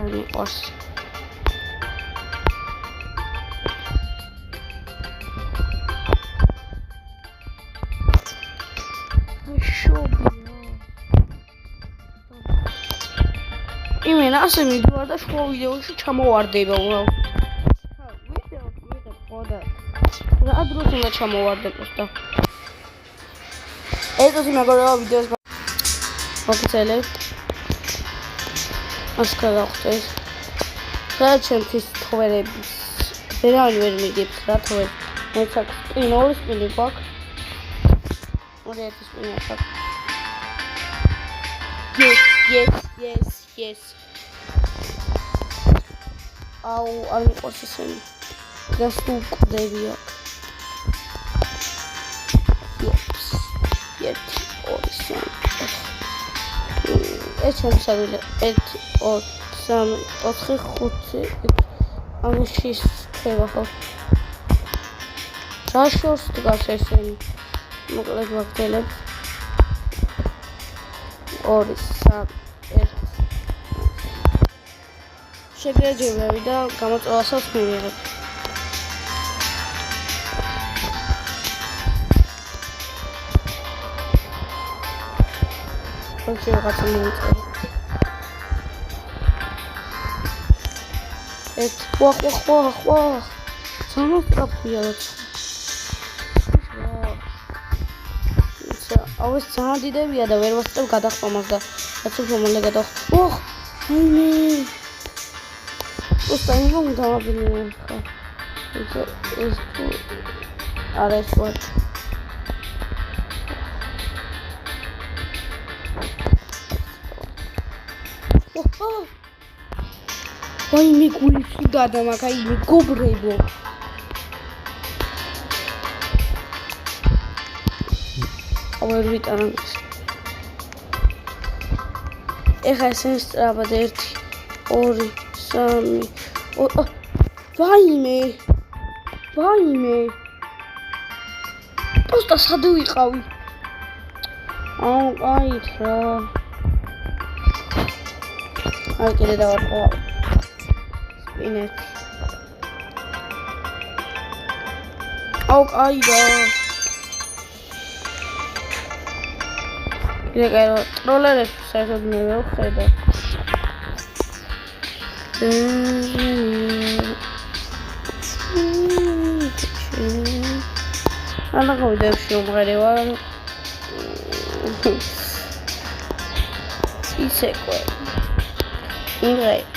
არ მიყვარს. იმენ ასე მიდივარ და შუა ვიდეოში ჩამოვარდება უბრალოდ. ვიდეო ვიღებ ხოდა. რა დროს უნდა ჩამოვარდე просто. ეს მეგობრებო ვიდეოს მოგწელებ. ასკა გავხდეს. რა ჩემთვის თვერების. ვერავინ ვერ მიგებს რა თვერ. მეც აქ სპინოვის სპინი გვაქვს. მოდიეთ სპინი აქ. Yes. აუ, არ მიყვარს ისინი. გასულ ყდები აქ. Yes. 1 2 3 ეს შემოსავალი 1 2 3 4 5 ამაში ხება ხო? რა შორს დგას ესენი? მოკლედ ვაგრძელებ. 2 3 1 შეგეჯებები და გამოწვევასაც მივიღებ. ხოჭი რაღაცა მოვიწერე. ეს ხვა. სამოსტრაფია როცა. აუეს ძალიან დიდებია და ვერ ვასწრებ გადახმამას და რაც უფრო მალე გადახმ. აიმე. უსტანი რომ დავაბინე ხა. ეს არა ეს ვარ. ვაი მე გული სუდადა მაგაი მეგობრებო. ვერ ვიტანო. ეხა ესენ სწრაფად 1 2 3 ვაიმე. პოსტა სად ვიყავი? აუ, აით რა. აი კიდე დავარყო. სპინეთ. აუ, აი და. კიდე გაირო ტროლერებს საერთოდ მე ვერ ვხედავ. ანა გავიდებში უმღერე ვარ. ისე ყო. იმღერე.